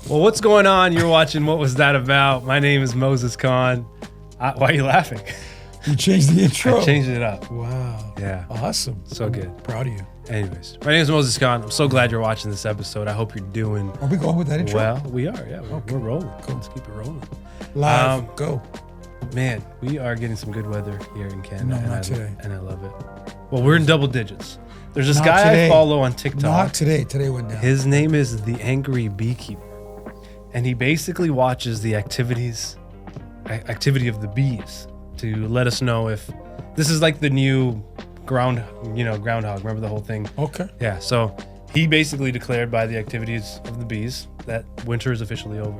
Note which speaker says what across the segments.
Speaker 1: Well, what's going on? You're watching What Was That About? My name is Moses Khan. Why are you laughing?
Speaker 2: You changed the intro.
Speaker 1: I changed it up.
Speaker 2: Wow.
Speaker 1: Yeah.
Speaker 2: Awesome.
Speaker 1: So good.
Speaker 2: Proud of you.
Speaker 1: Anyways, my name is Moses Khan. I'm so glad you're watching this episode. I hope you're doing
Speaker 2: Are we going with that intro?
Speaker 1: well. We are, yeah. We're rolling.
Speaker 2: Cool.
Speaker 1: Let's keep it rolling.
Speaker 2: Live. Go.
Speaker 1: Man, we are getting some good weather here in Canada.
Speaker 2: No,
Speaker 1: and
Speaker 2: not
Speaker 1: I,
Speaker 2: today.
Speaker 1: And I love it. Well, we're in double digits. There's this
Speaker 2: Not
Speaker 1: guy
Speaker 2: today.
Speaker 1: I follow on TikTok.
Speaker 2: Not today. Today went down.
Speaker 1: His name is The Angry Beekeeper. And he basically watches the activity of the bees to let us know if this is like the new groundhog. Remember the whole thing?
Speaker 2: Okay.
Speaker 1: Yeah. So he basically declared by the activities of the bees that winter is officially over.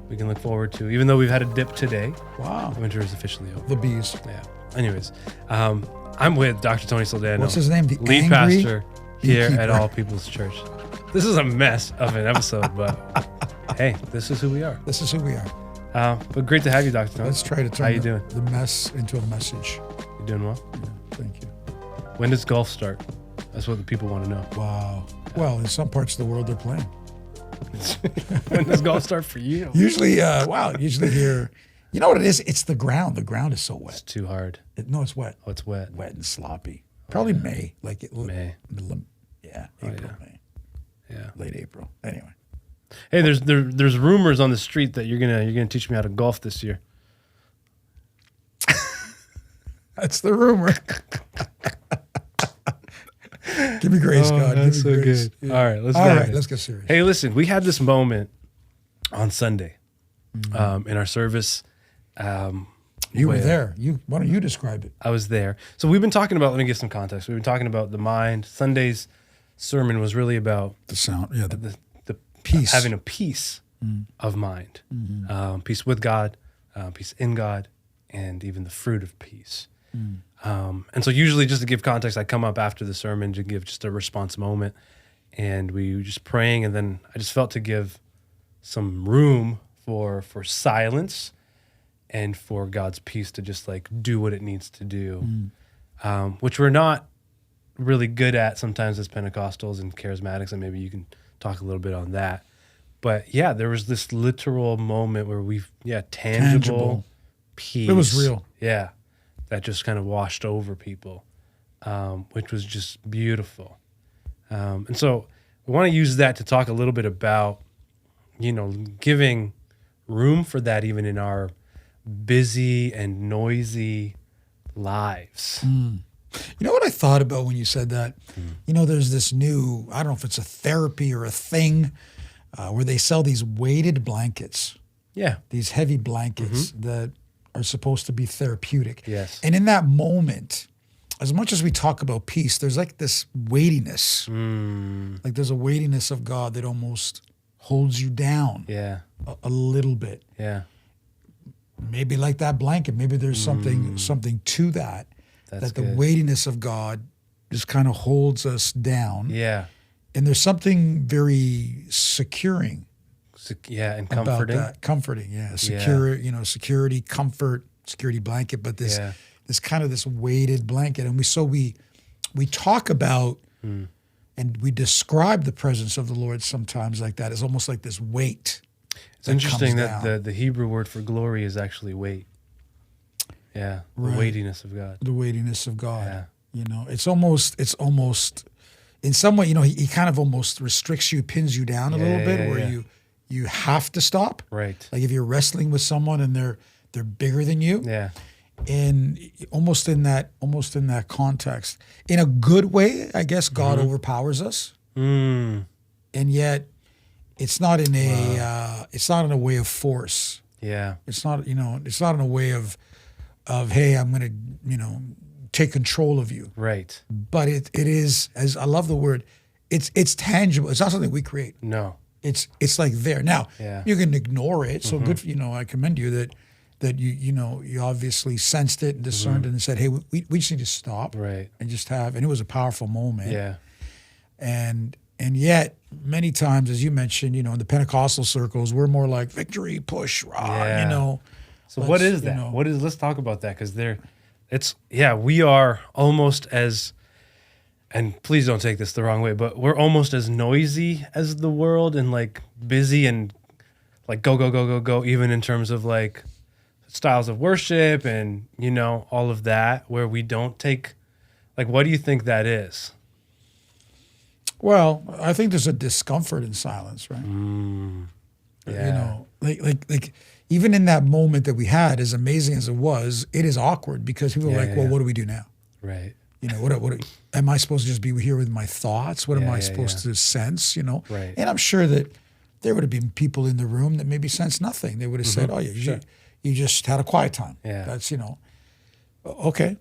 Speaker 1: We can look forward to, even though we've had a dip today,
Speaker 2: Wow.
Speaker 1: winter is officially over.
Speaker 2: The bees.
Speaker 1: Yeah. Anyways, I'm with Dr. Tony Soldano.
Speaker 2: What's his name? The
Speaker 1: lead
Speaker 2: Angry
Speaker 1: pastor here
Speaker 2: Beekeeper.
Speaker 1: at All People's Church. This is a mess of an episode, but hey, this is who we are.
Speaker 2: This is who we are.
Speaker 1: But great to have you, Dr. Tony.
Speaker 2: Let's try to turn
Speaker 1: How you doing?
Speaker 2: the mess into a message.
Speaker 1: You doing well?
Speaker 2: Yeah, thank you.
Speaker 1: When does golf start? That's what the people want to know.
Speaker 2: Wow. Well, in some parts of the world, they're playing.
Speaker 1: When does golf start for you?
Speaker 2: Usually here, you know what it is? It's the ground. The ground is so
Speaker 1: It's
Speaker 2: wet.
Speaker 1: too hard.
Speaker 2: No, it's wet.
Speaker 1: Oh, it's wet.
Speaker 2: Wet and sloppy. Probably May.
Speaker 1: May.
Speaker 2: Yeah,
Speaker 1: Oh,
Speaker 2: April,
Speaker 1: yeah.
Speaker 2: May.
Speaker 1: Yeah.
Speaker 2: Late April. Anyway.
Speaker 1: Hey, there's rumors on the street that you're gonna teach me how to golf this year.
Speaker 2: That's the rumor. Give me grace, God.
Speaker 1: That's
Speaker 2: Give me
Speaker 1: so
Speaker 2: grace.
Speaker 1: good.
Speaker 2: Yeah.
Speaker 1: All right, let's
Speaker 2: All
Speaker 1: dive
Speaker 2: right,
Speaker 1: in.
Speaker 2: let's get serious.
Speaker 1: Hey, listen, we had this moment on Sunday in our service.
Speaker 2: You were
Speaker 1: where
Speaker 2: there. Why don't you describe it?
Speaker 1: I was there. So we've been talking about, let me give some context. We've been talking about the mind. Sunday's sermon was really about
Speaker 2: The sound. Yeah, the
Speaker 1: the
Speaker 2: peace.
Speaker 1: having a peace of mind, peace with God, peace in God, and even the fruit of peace. And so usually, just to give context, I come up after the sermon to give just a response moment, and we were just praying, and then I just felt to give some room for silence and for God's peace to just like do what it needs to do, which we're not really good at sometimes as Pentecostals and charismatics, and maybe you can talk a little bit on that. But yeah, there was this literal moment where tangible peace.
Speaker 2: It was real.
Speaker 1: Yeah, that just kind of washed over people, which was just beautiful. And so we want to use that to talk a little bit about, giving room for that even in our busy and noisy lives.
Speaker 2: You know what I thought about when you said that? There's this new, I don't know if it's a therapy or a thing, where they sell these weighted blankets,
Speaker 1: Yeah.
Speaker 2: these heavy blankets that are supposed to be therapeutic.
Speaker 1: Yes.
Speaker 2: And in that moment, as much as we talk about peace, there's like this weightiness. Like there's a weightiness of God that almost holds you down
Speaker 1: Yeah.
Speaker 2: a little bit.
Speaker 1: Yeah.
Speaker 2: Maybe like that blanket. Maybe there's something to that.
Speaker 1: That's
Speaker 2: that the
Speaker 1: good.
Speaker 2: weightiness of God just kind of holds us down.
Speaker 1: Yeah.
Speaker 2: And there's something very securing
Speaker 1: And
Speaker 2: about
Speaker 1: comforting.
Speaker 2: that. Comforting, yeah. Security, comfort, security blanket, but this kind of this weighted blanket. And we talk about and we describe the presence of the Lord sometimes like that. It's almost like this weight.
Speaker 1: It's interesting
Speaker 2: comes
Speaker 1: that
Speaker 2: down.
Speaker 1: the Hebrew word for glory is actually weight. Yeah. The
Speaker 2: Right.
Speaker 1: weightiness of God.
Speaker 2: The weightiness of God.
Speaker 1: Yeah.
Speaker 2: It's almost in some way, he kind of almost restricts you, pins you down a little bit, where you have to stop.
Speaker 1: Right.
Speaker 2: Like if you're wrestling with someone and they're bigger than you.
Speaker 1: Yeah.
Speaker 2: And almost in that context. In a good way, I guess God overpowers us. And yet it's not in a way of force.
Speaker 1: Yeah.
Speaker 2: It's not in a way of hey, I'm going to, take control of you.
Speaker 1: Right.
Speaker 2: But it is, as I love the word, it's tangible. It's not something we create.
Speaker 1: No.
Speaker 2: It's like there. Now,
Speaker 1: Yeah.
Speaker 2: you can ignore it. So good for, I commend you that you obviously sensed it and discerned it and said, hey, we just need to stop.
Speaker 1: Right.
Speaker 2: And just and it was a powerful moment.
Speaker 1: Yeah.
Speaker 2: And yet, many times, as you mentioned, in the Pentecostal circles, we're more like victory, push, rah,
Speaker 1: Yeah. So what is that? Let's talk about that, because we are almost as, and please don't take this the wrong way, but we're almost as noisy as the world and like busy and like go, go, go, go, go, even in terms of like styles of worship and, you know, all of that, where we don't take, like, what do you think that is?
Speaker 2: Well, I think there's a discomfort in silence, right?
Speaker 1: Yeah.
Speaker 2: You know, like even in that moment that we had, as amazing as it was, it is awkward because people are like, well, what do we do now?
Speaker 1: Right.
Speaker 2: You know, what am I supposed to just be here with my thoughts? What am I supposed to sense? You know,
Speaker 1: Right.
Speaker 2: And I'm sure that there would have been people in the room that maybe sensed nothing. They would have said, "Oh, you just had a quiet time."
Speaker 1: Yeah.
Speaker 2: That's, you know, okay.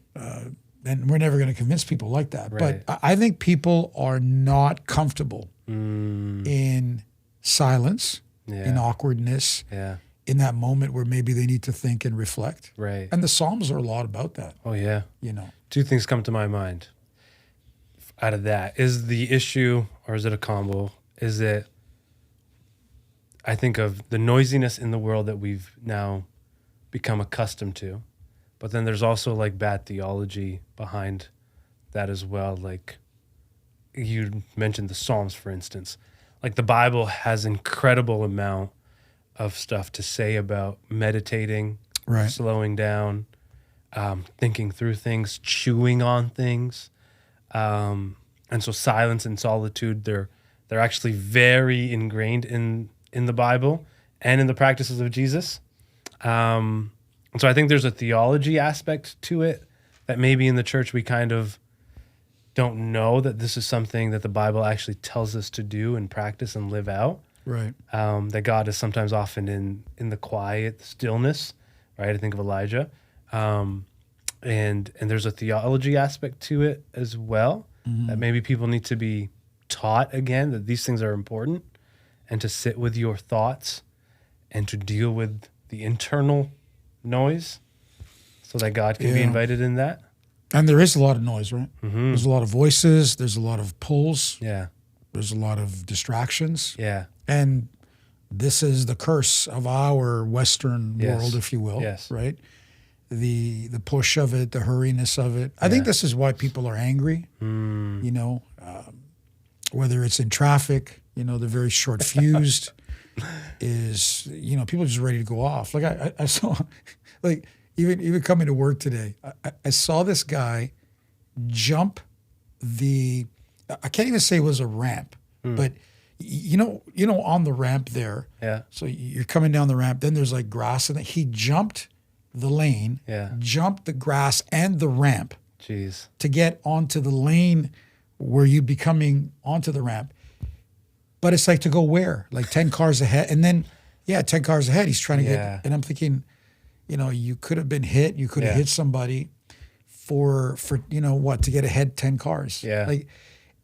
Speaker 2: And we're never going to convince people like that.
Speaker 1: Right.
Speaker 2: But I think people are not comfortable in silence, in awkwardness, in that moment where maybe they need to think and reflect.
Speaker 1: Right.
Speaker 2: And the Psalms are a lot about that.
Speaker 1: Oh, yeah.
Speaker 2: You know.
Speaker 1: Two things come to my mind out of that. Is the issue, or is it a combo? Is it, I think of the noisiness in the world that we've now become accustomed to, but then there's also like bad theology behind that as well. Like you mentioned the Psalms, for instance. Like the Bible has incredible amount of stuff to say about meditating,
Speaker 2: Right.
Speaker 1: slowing down, thinking through things, chewing on things. And so silence and solitude, they're actually very ingrained in the Bible and in the practices of Jesus. And so I think there's a theology aspect to it that maybe in the church we kind of don't know that this is something that the Bible actually tells us to do and practice and live out.
Speaker 2: Right.
Speaker 1: That God is sometimes often in the quiet, the stillness, right? I think of Elijah. And there's a theology aspect to it as well, that maybe people need to be taught again that these things are important, and to sit with your thoughts and to deal with the internal noise so that God can be invited in that.
Speaker 2: And there is a lot of noise, right? There's a lot of voices. There's a lot of pulls.
Speaker 1: Yeah.
Speaker 2: There's a lot of distractions.
Speaker 1: Yeah.
Speaker 2: And this is the curse of our Western world, if you will, right? The push of it, the hurriness of it. I think this is why people are angry, you know, whether it's in traffic, you know, they're very short fused, is, you know, people are just ready to go off. Like I saw, like even coming to work today, I saw this guy jump I can't even say it was a ramp, but you know, on the ramp there.
Speaker 1: Yeah.
Speaker 2: So you're coming down the ramp, then there's like grass, and he jumped the lane, jumped the grass and the ramp.
Speaker 1: Jeez.
Speaker 2: To get onto the lane where you'd be coming onto the ramp. But it's like, to go where? Like 10 cars ahead. And then, 10 cars ahead, he's trying to get, and I'm thinking, you know, you could have been hit, you could have hit somebody for, you know what, to get ahead 10 cars.
Speaker 1: Yeah.
Speaker 2: Like,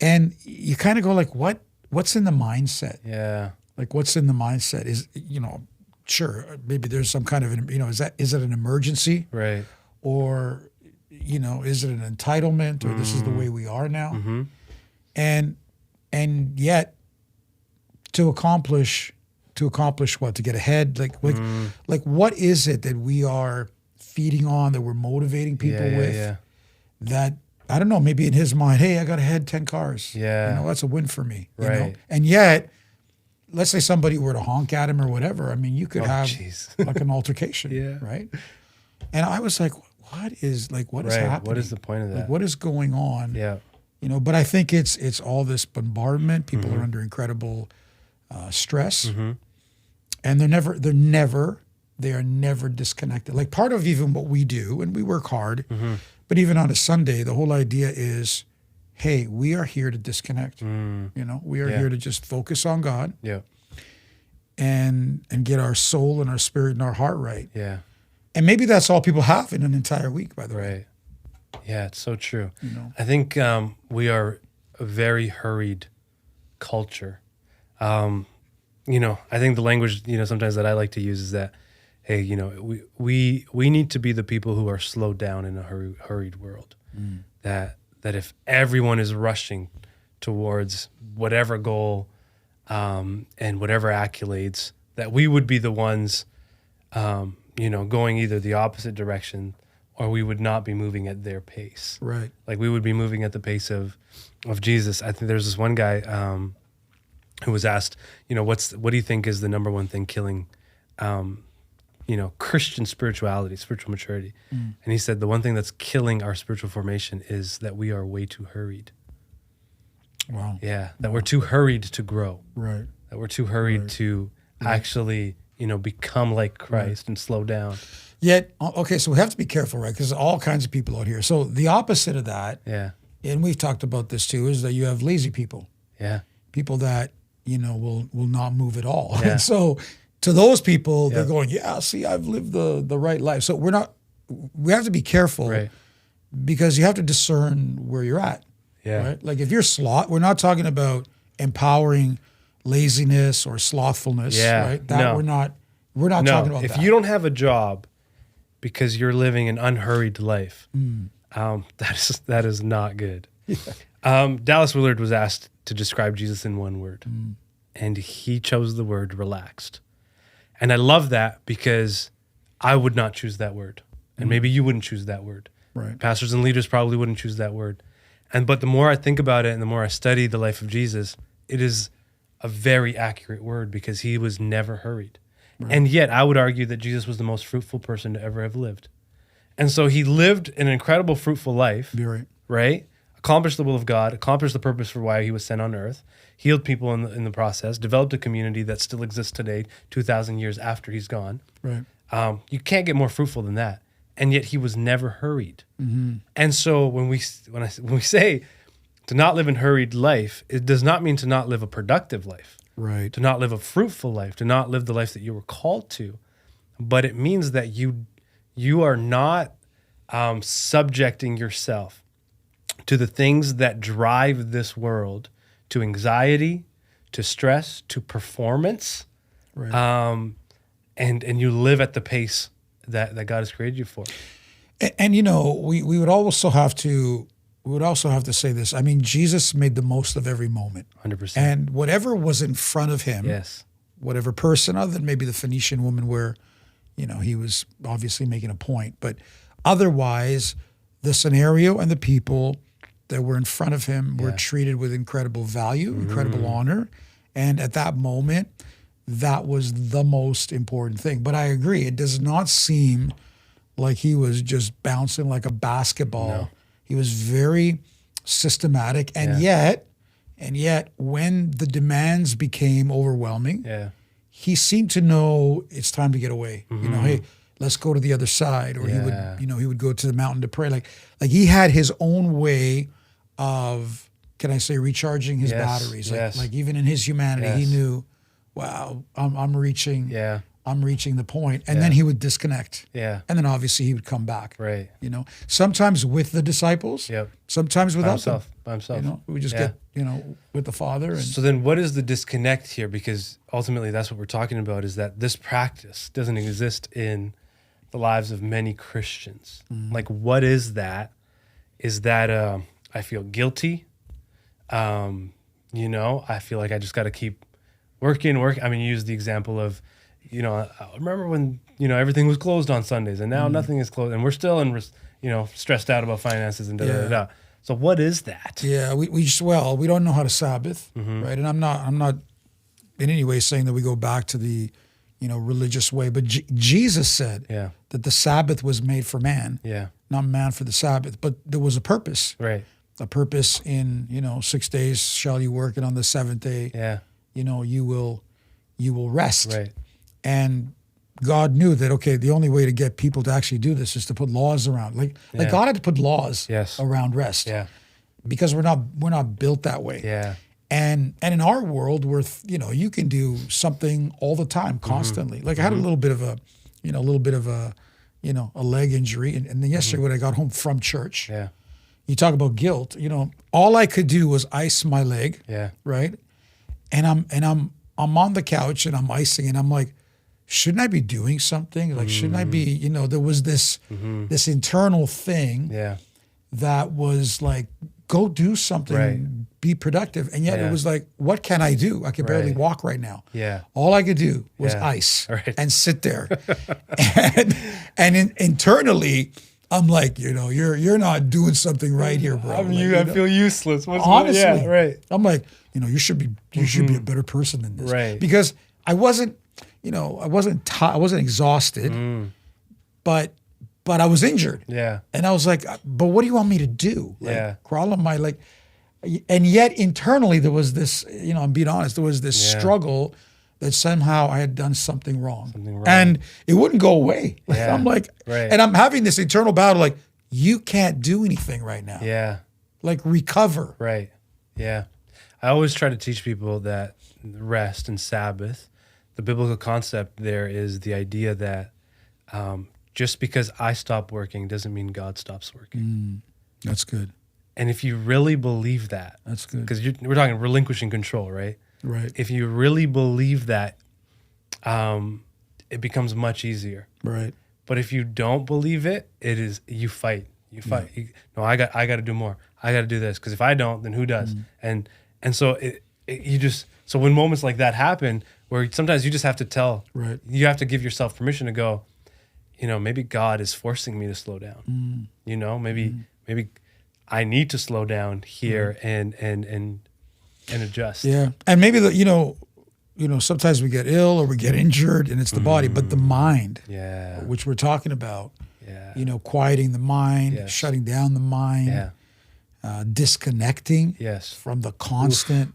Speaker 2: and you kind of go like, what's in the mindset?
Speaker 1: Yeah.
Speaker 2: Like, what's in the mindset is, you know, sure, maybe there's some kind of, you know, is it an emergency?
Speaker 1: Right.
Speaker 2: Or, you know, is it an entitlement, or this is the way we are now? And yet to accomplish what? To get ahead? Like what is it that we are feeding on, that we're motivating people with? That, I don't know, maybe in his mind, hey, I got ahead 10 cars.
Speaker 1: Yeah.
Speaker 2: You know, that's a win for me. You
Speaker 1: Right.
Speaker 2: know? And yet, let's say somebody were to honk at him or whatever. I mean, you could have like an altercation, right? And I was like, what is happening?
Speaker 1: What is the point of that?
Speaker 2: Like, what is going on?
Speaker 1: Yeah.
Speaker 2: You know, but I think it's all this bombardment. People are under incredible stress, and they are never disconnected. Like, part of even what we do, and we work hard, but even on a Sunday, the whole idea is, hey, we are here to disconnect. You know, we are here to just focus on God.
Speaker 1: Yeah.
Speaker 2: And get our soul and our spirit and our heart right.
Speaker 1: Yeah.
Speaker 2: And maybe that's all people have in an entire week, by the way.
Speaker 1: Right. Yeah, it's so true.
Speaker 2: You know?
Speaker 1: I think we are a very hurried culture. You know, I think the language, you know, sometimes that I like to use is that, hey, you know, we need to be the people who are slowed down in a hurried world. That if everyone is rushing towards whatever goal and whatever accolades, that we would be the ones, you know, going either the opposite direction, or we would not be moving at their pace.
Speaker 2: Right.
Speaker 1: Like, we would be moving at the pace of Jesus. I think there's this one guy who was asked, you know, what do you think is the number one thing killing Christian spirituality, spiritual maturity. And he said the one thing that's killing our spiritual formation is that we are way too hurried.
Speaker 2: Wow.
Speaker 1: Yeah, that we're too hurried to grow.
Speaker 2: Right.
Speaker 1: That we're too hurried to actually, become like Christ and slow down.
Speaker 2: Yet, okay, so we have to be careful, right? Because all kinds of people out here. So the opposite of that,
Speaker 1: Yeah,
Speaker 2: and we've talked about this too, is that you have lazy people.
Speaker 1: yeah,
Speaker 2: People that, will not move at all.
Speaker 1: Yeah.
Speaker 2: And so to those people, they're
Speaker 1: Yep.
Speaker 2: going, yeah, see, I've lived the right life. So we have to be careful
Speaker 1: right.
Speaker 2: because you have to discern where you're at.
Speaker 1: Yeah,
Speaker 2: Right? Like if you're we're not talking about empowering laziness or slothfulness,
Speaker 1: Yeah,
Speaker 2: right? That
Speaker 1: no.
Speaker 2: we're not talking
Speaker 1: no.
Speaker 2: about
Speaker 1: If
Speaker 2: that.
Speaker 1: you don't have a job because you're living an unhurried life,
Speaker 2: Mm.
Speaker 1: that is not good. Dallas Willard was asked to describe Jesus in one word,
Speaker 2: Mm.
Speaker 1: and he chose the word relaxed. And I love that because I would not choose that word, and maybe you wouldn't choose that word.
Speaker 2: Right.
Speaker 1: Pastors and leaders probably wouldn't choose that word. But the more I think about it and the more I study the life of Jesus, it is a very accurate word because he was never hurried. And yet I would argue that Jesus was the most fruitful person to ever have lived. And so he lived an incredible fruitful life,
Speaker 2: You're right.
Speaker 1: right? Accomplished the will of God, accomplished the purpose for why he was sent on earth, healed people in the process, developed a community that still exists today, 2,000 years after he's gone.
Speaker 2: Right.
Speaker 1: You can't get more fruitful than that. And yet he was never hurried.
Speaker 2: Mm-hmm.
Speaker 1: And so when we say to not live a hurried life, it does not mean to not live a productive life,
Speaker 2: Right.
Speaker 1: to not live a fruitful life, to not live the life that you were called to. But it means that you are not subjecting yourself to the things that drive this world, to anxiety, to stress, to performance,
Speaker 2: Right.
Speaker 1: and you live at the pace that God has created you for.
Speaker 2: And we would also have to say this. I mean, Jesus made the most of every moment.
Speaker 1: 100%.
Speaker 2: And whatever was in front of him,
Speaker 1: Yes.
Speaker 2: whatever person, other than maybe the Phoenician woman where, he was obviously making a point, but otherwise the scenario and the people that were in front of him were treated with incredible value, incredible honor. And at that moment, that was the most important thing. But I agree, it does not seem like he was just bouncing like a basketball.
Speaker 1: No.
Speaker 2: He was very systematic. And yet, when the demands became overwhelming,
Speaker 1: Yeah.
Speaker 2: he seemed to know it's time to get away. Hey, let's go to the other side. Or
Speaker 1: Yeah.
Speaker 2: he would go to the mountain to pray. Like he had his own way of, can I say, recharging his
Speaker 1: Yes,
Speaker 2: batteries.
Speaker 1: yes.
Speaker 2: Like even in his humanity, he
Speaker 1: Yes.
Speaker 2: knew, wow, I'm reaching
Speaker 1: Yeah.
Speaker 2: I'm reaching the point. And then he would disconnect.
Speaker 1: Yeah.
Speaker 2: And then obviously he would come back.
Speaker 1: Right.
Speaker 2: Sometimes with the disciples,
Speaker 1: Yep.
Speaker 2: sometimes
Speaker 1: By
Speaker 2: without
Speaker 1: himself. By himself.
Speaker 2: them. We just
Speaker 1: Yeah.
Speaker 2: get, with the Father. And
Speaker 1: So then what is the disconnect here? Because ultimately that's what we're talking about, is that this practice doesn't exist in the lives of many Christians. Like, what is that? Is that I feel guilty? I feel like I just got to keep working. I mean, you use the example of, I remember when, everything was closed on Sundays and now nothing is closed and we're still stressed out about finances and da-da-da-da. So what is that?
Speaker 2: yeah, we don't know how to Sabbath, right? And I'm not in any way saying that we go back to the, religious way, but Jesus said
Speaker 1: Yeah.
Speaker 2: that the Sabbath was made for man,
Speaker 1: Yeah.
Speaker 2: not man for the Sabbath, but there was a purpose.
Speaker 1: Right.
Speaker 2: A purpose in 6 days shall you work, and on the seventh day,
Speaker 1: Yeah.
Speaker 2: you will rest.
Speaker 1: Right.
Speaker 2: And God knew that, okay, the only way to get people to actually do this is to put laws around. Like
Speaker 1: Yeah.
Speaker 2: God had to put laws
Speaker 1: Yes.
Speaker 2: around rest.
Speaker 1: Yeah.
Speaker 2: Because we're not built that way.
Speaker 1: Yeah.
Speaker 2: And in our world where you can do something all the time, constantly. Like I had a little bit of a a leg injury, and then yesterday when I got home from church,
Speaker 1: Yeah.
Speaker 2: you talk about guilt. All I could do was ice my leg,
Speaker 1: Yeah.
Speaker 2: right? And I'm on the couch and I'm icing, and I'm like, shouldn't I be doing something? Like, shouldn't I be? There was this internal thing
Speaker 1: Yeah.
Speaker 2: that was like, go do something,
Speaker 1: Right.
Speaker 2: be productive. And yet
Speaker 1: Yeah.
Speaker 2: it was like, what can I do? I could barely
Speaker 1: Right.
Speaker 2: walk right now.
Speaker 1: Yeah.
Speaker 2: All I could do was
Speaker 1: Yeah.
Speaker 2: ice
Speaker 1: Right.
Speaker 2: and sit there. and internally, I'm like, you're not doing something right here, bro.
Speaker 1: I feel useless.
Speaker 2: Honestly,
Speaker 1: Yeah, right.
Speaker 2: I'm like, you should be a better person than this.
Speaker 1: Right.
Speaker 2: Because I wasn't, I wasn't exhausted, but I was injured.
Speaker 1: Yeah.
Speaker 2: And I was like, but what do you want me to do? Like,
Speaker 1: Yeah.
Speaker 2: crawl on my, like, and yet internally there was this, I'm being honest, there was this struggle that somehow I had done something wrong. And it wouldn't go away. Like,
Speaker 1: Yeah.
Speaker 2: I'm like,
Speaker 1: Right.
Speaker 2: and I'm having this internal battle, like, you can't do anything right now.
Speaker 1: Yeah.
Speaker 2: Like, recover.
Speaker 1: Right. Yeah. I always try to teach people that rest and Sabbath, the biblical concept there is the idea that just because I stop working doesn't mean God stops working.
Speaker 2: That's good.
Speaker 1: And if you really believe that,
Speaker 2: That's good.
Speaker 1: because we're talking relinquishing control, right?
Speaker 2: Right.
Speaker 1: If you really believe that, it becomes much easier.
Speaker 2: Right.
Speaker 1: But if you don't believe it, you fight. You fight. No, I got to do more. I got to do this because if I don't, then who does? And so so when moments like that happen, where sometimes you just have to
Speaker 2: Right.
Speaker 1: you have to give yourself permission to go, maybe God is forcing me to slow down. Maybe I need to slow down here and adjust.
Speaker 2: Yeah. And maybe sometimes we get ill or we get injured and it's the body, but the mind,
Speaker 1: Yeah.
Speaker 2: which we're talking about,
Speaker 1: Yeah.
Speaker 2: Quieting the mind,
Speaker 1: Yes.
Speaker 2: shutting down the mind,
Speaker 1: Yeah.
Speaker 2: disconnecting
Speaker 1: Yes.
Speaker 2: from the constant,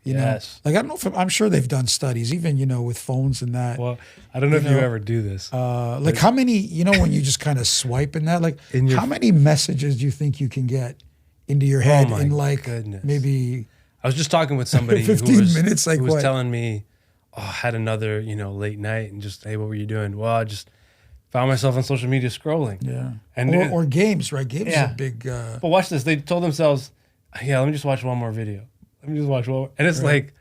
Speaker 1: Yes.
Speaker 2: like, I don't know if I'm sure they've done studies, even, with phones and that.
Speaker 1: Well, I don't know if you ever do this.
Speaker 2: Like how many, when you just kind of swipe in that, like how many messages do you think you can get into your head
Speaker 1: my
Speaker 2: in like
Speaker 1: goodness.
Speaker 2: maybe
Speaker 1: I was just talking with somebody
Speaker 2: 15
Speaker 1: who was,
Speaker 2: minutes, like
Speaker 1: who was
Speaker 2: what?
Speaker 1: telling me, I had another, late night and just, hey, what were you doing? Well, I just found myself on social media scrolling.
Speaker 2: Yeah.
Speaker 1: And
Speaker 2: or games, right? Games
Speaker 1: Yeah.
Speaker 2: is a big.
Speaker 1: But watch this. They told themselves, let me just watch one more video. Let me just watch one more. And it's like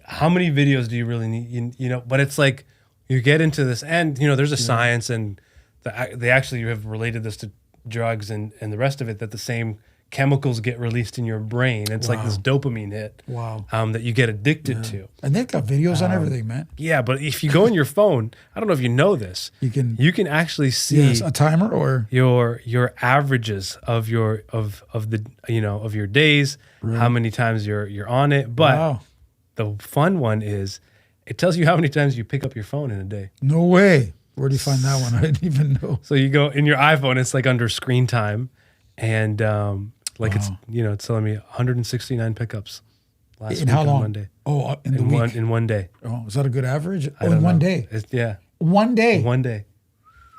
Speaker 1: how many videos do you really need? But it's like you get into this and, there's a science and they actually have related this to drugs and the rest of it, that the same chemicals get released in your brain. It's like this dopamine hit that you get addicted to.
Speaker 2: And they've got videos on everything, man.
Speaker 1: Yeah, but if you go in your phone, I don't know if you know this, you can actually see
Speaker 2: a timer or
Speaker 1: your averages of your days, how many times you're on it. But the fun one is it tells you how many times you pick up your phone in a day.
Speaker 2: No way. Where do you find that one? I didn't even know.
Speaker 1: So you go in your iPhone, it's like under screen time, and it's telling me 169 pickups last
Speaker 2: In
Speaker 1: week
Speaker 2: how long?
Speaker 1: on Monday.
Speaker 2: Oh, in the week.
Speaker 1: In one day.
Speaker 2: Oh, is that a good average?
Speaker 1: I don't
Speaker 2: in one
Speaker 1: know.
Speaker 2: day.
Speaker 1: Yeah.
Speaker 2: One day.
Speaker 1: In one day.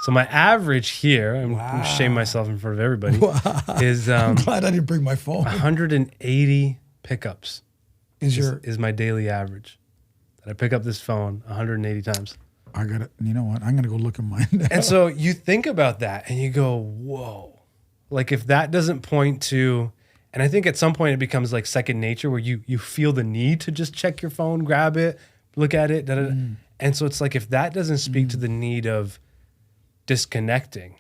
Speaker 1: So my average here, I'm going to shame myself in front of everybody, is
Speaker 2: I'm glad I didn't bring my phone.
Speaker 1: 180 pickups
Speaker 2: Is
Speaker 1: my daily average. That I pick up this phone 180 times.
Speaker 2: I got to, you know what? I'm going to go look at mine now.
Speaker 1: And so you think about that and you go, whoa. Like if that doesn't point to, and I think at some point it becomes like second nature where you feel the need to just check your phone, grab it, look at it. And so it's like if that doesn't speak to the need of disconnecting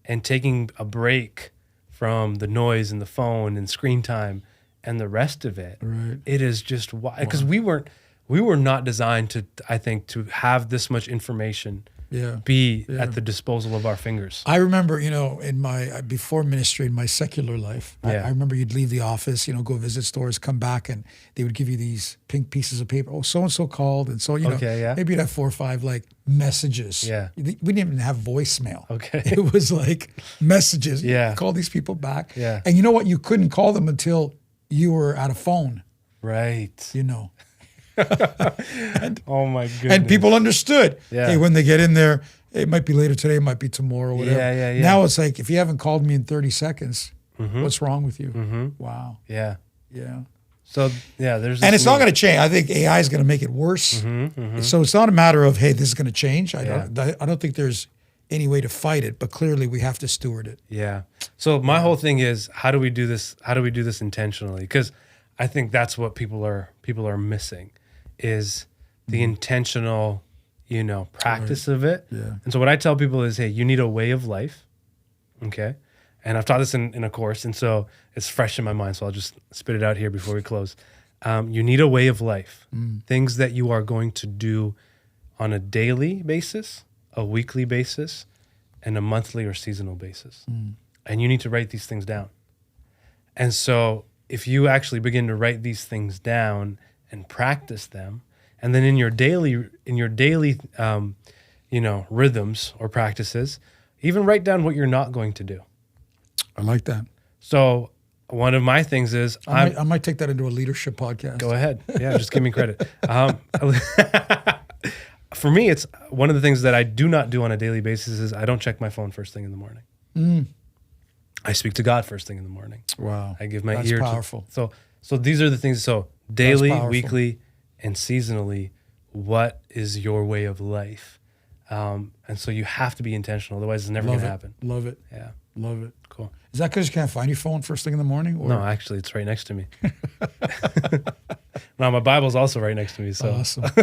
Speaker 1: and taking a break from the noise and the phone and screen time and the rest of it, it is just why, because we were not designed to, I think, to have this much information be at the disposal of our fingers.
Speaker 2: I remember, in my, before ministry, in my secular life, I remember you'd leave the office, go visit stores, come back, and they would give you these pink pieces of paper. Oh, so-and-so called. And so, maybe you'd have 4 or 5 like messages.
Speaker 1: Yeah.
Speaker 2: We didn't even have voicemail.
Speaker 1: Okay.
Speaker 2: It was like messages.
Speaker 1: Yeah.
Speaker 2: Call these people back.
Speaker 1: Yeah.
Speaker 2: And you know what? You couldn't call them until you were at a phone.
Speaker 1: Right. Oh my goodness.
Speaker 2: And people understood.
Speaker 1: Yeah.
Speaker 2: Hey, when they get in there, it might be later today, it might be tomorrow, whatever.
Speaker 1: Yeah.
Speaker 2: Now it's like, if you haven't called me in 30 seconds, what's wrong with you? Wow.
Speaker 1: Yeah.
Speaker 2: Yeah.
Speaker 1: So there's
Speaker 2: and it's not going to change. I think AI is going to make it worse. So it's not a matter of, hey, this is going to change. I don't think there's any way to fight it, but clearly we have to steward it.
Speaker 1: Yeah. So my whole thing is, how do we do this? How do we do this intentionally? Because I think that's what people are missing, is the intentional, practice of it.
Speaker 2: Yeah.
Speaker 1: And so what I tell people is, hey, you need a way of life. Okay. And I've taught this in a course, and so it's fresh in my mind. So I'll just spit it out here before we close. You need a way of life, things that you are going to do on a daily basis, a weekly basis, and a monthly or seasonal basis. And you need to write these things down. And so if you actually begin to write these things down and practice them, And then in your daily, rhythms or practices, even write down what you're not going to do.
Speaker 2: I like that.
Speaker 1: So one of my things is
Speaker 2: I might take that into a leadership podcast.
Speaker 1: Go ahead. Yeah, just give me credit. For me, it's one of the things that I do not do on a daily basis is I don't check my phone first thing in the morning. I speak to God first thing in the morning.
Speaker 2: Wow.
Speaker 1: I give my
Speaker 2: That's
Speaker 1: ear
Speaker 2: powerful.
Speaker 1: So these are the things. So daily,
Speaker 2: powerful.
Speaker 1: weekly, and seasonally, what is your way of life? And so you have to be intentional. Otherwise, it's never going to happen.
Speaker 2: Love it.
Speaker 1: Yeah.
Speaker 2: Love it.
Speaker 1: Cool.
Speaker 2: Is that because you can't find your phone first thing in the morning? Or?
Speaker 1: No, actually, it's right next to me. No, my Bible's also right next to me. So
Speaker 2: Awesome. I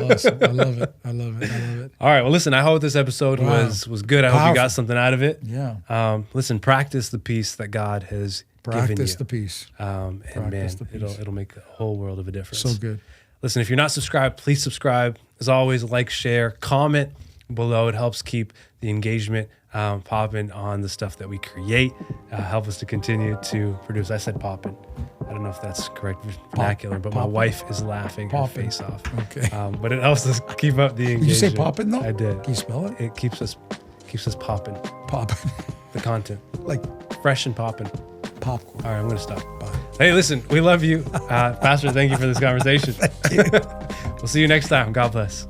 Speaker 2: love it. I love it.
Speaker 1: All right. Well, listen, I hope this episode was good. I hope you got something out of it.
Speaker 2: Yeah.
Speaker 1: Listen, practice the peace that God has given you.
Speaker 2: Practice the peace.
Speaker 1: And man, it'll make a whole world of a difference.
Speaker 2: So good.
Speaker 1: Listen, if you're not subscribed, please subscribe. As always, like, share, comment below. It helps keep the engagement popping on the stuff that we create. Help us to continue to produce. I said popping. I don't know if that's correct vernacular, but my wife is laughing her face off.
Speaker 2: Okay.
Speaker 1: But it helps us keep up the engagement.
Speaker 2: Did you say popping though?
Speaker 1: I did.
Speaker 2: Can you spell it?
Speaker 1: It keeps us popping.
Speaker 2: Popping.
Speaker 1: The content.
Speaker 2: Like
Speaker 1: Fresh and popping.
Speaker 2: popcorn.
Speaker 1: All right, I'm going to stop.
Speaker 2: Bye.
Speaker 1: Hey, listen, we love you. Pastor, thank you for this conversation.
Speaker 2: Thank you.
Speaker 1: We'll see you next time. God bless.